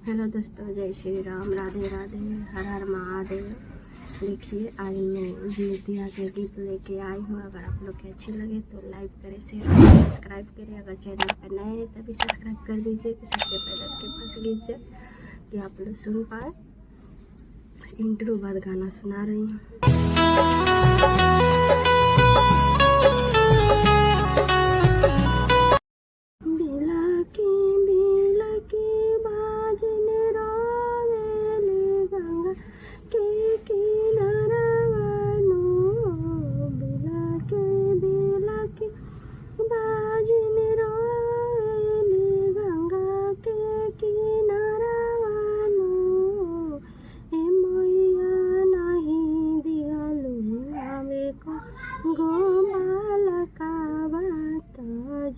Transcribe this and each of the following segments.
Hello दोस्तों, जय श्री राम, राधे राधे, हर हर महादेव। देखिए, आज मैं जीवतिया के गीत लेके आई हूँ। अगर आप लोग की अच्छी लगे तो लाइक करें, शेयर करें, सब्सक्राइब करें। अगर चैनल पर नए हैं तभी सब्सक्राइब कर दीजिए कि सबसे पहले आपके पास गीत जाए कि आप लोग सुन पाए। इंट्रो बाद गाना सुना रही हूँ।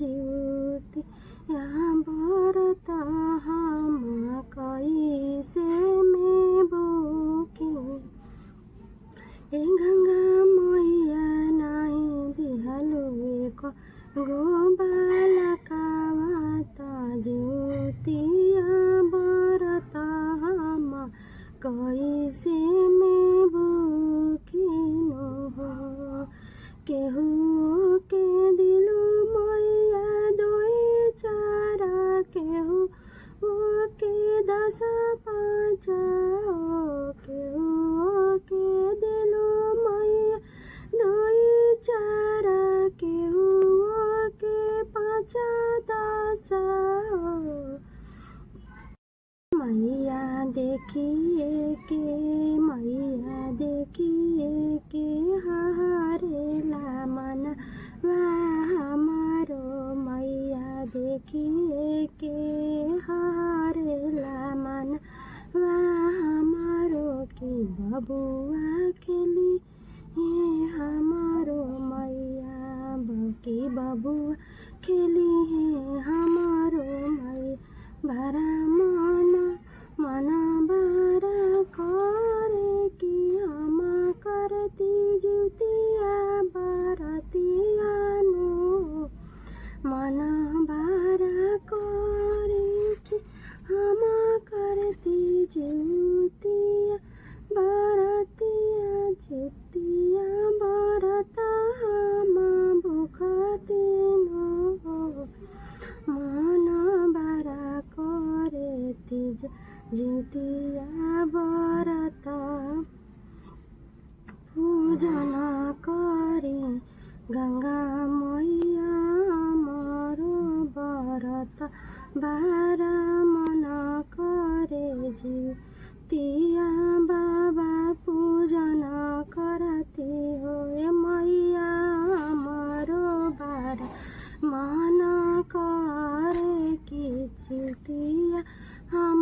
जीवती यहाँ बरता हम कैसे में बोकी ए गंगा मैया नहीं दिहलु एक गोबालका बाता जीवती यहाँ बरता हम कैसे में बोकी न हो केहू के दिलु मैया दोई चारा केहू के 10 5 केहू के दिलु मैया दोई चारा केहू के 5 10 मैया देखिए के हारेला मन हमारो मैया देखिए के हारेला मन हमारो की बबुआ खेली ये हमारो मैया की बबुआ खेली है हमारो मैया भरा मन बारा करे कि हम करती जीवतिया बरतिया नो मन बारा करे कि हम करती जीवतिया बरतिया जीवतिया बरता हम भूखती नो मन बारा करे तीज जीवतिया बरता पूजन करी गंगा मैया मोरो बरत बारा मन करे जीवतिया बाबा पूजन करती हो मैया मोरो बारा मन करे कि जीवतिया हम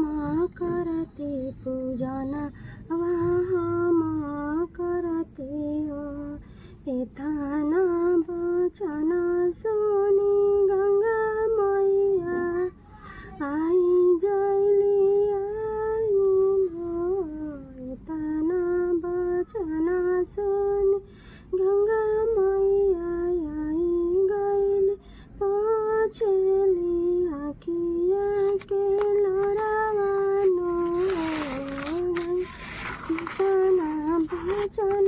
करते पूजन हम करते हो एथान बचन सुनी गंगा मैया आई जैली आई एथान बचन सुनी गंगा मैया आई गैली पछेली आखिया के लड़ावानो बचन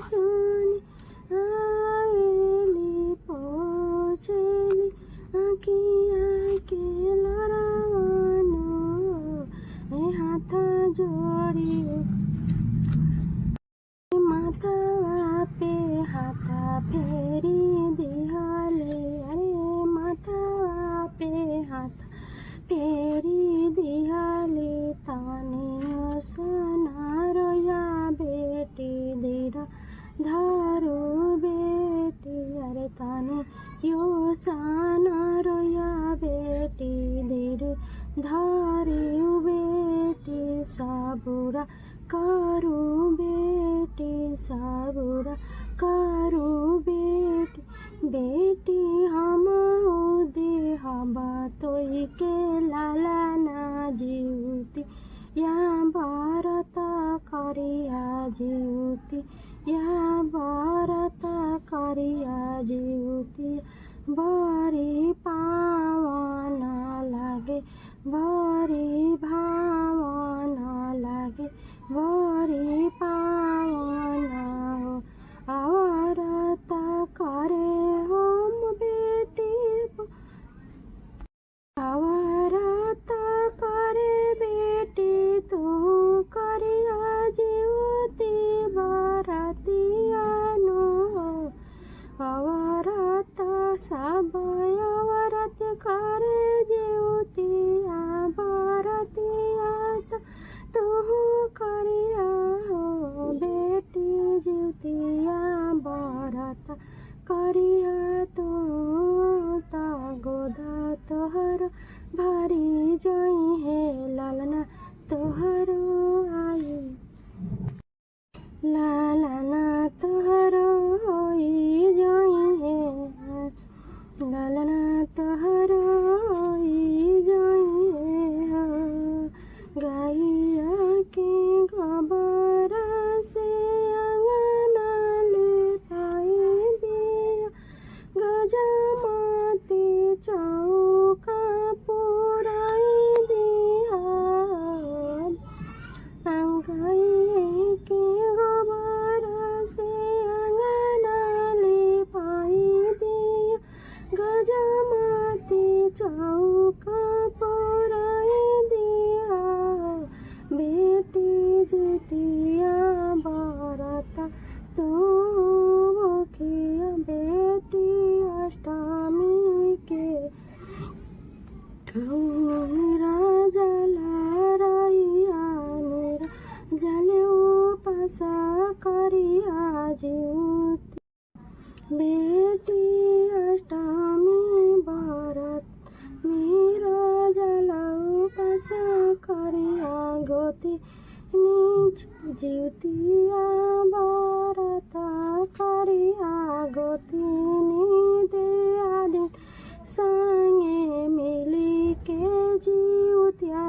सुनी आएली पछेली आखिया के लड़ावानो ए हाथ जोड़ी माथवा पे हाथ फेरी दिहले अरे माथवा पे हाथ फेरी दिहले ताने सना रोया बेटी देरा धारो बेटी अरे ताने यो सना रोया बेटी देर धारे बेटी साबुरा करो बेटी साबुरा करो बेटी हम देहबा तोई के लाला ना जीवती या बरता करिया जीवती या बरता करिया जीवती बड़ी पावन लागे बड़ी भा लालना तोहरो आई लालना तोहरो होई जाई है लालना तोहरो होई जाई है गैया के गोबर से अंगना लिपाई दिया गजमती चौका पुराई दिया गैया के गोबर से अंगना लिपाई दिया गजमती चौका पुराई दिया बेटी जुतिया बरता तू भूखिया बेटी अष्टमी के जले उपास करिया जीवती बेटी अष्टमी व्रत मेरा जल उपास करिया गोती निज जीवतिया व्रत करिया गोती दे दिन संगे मिली के जीवतिया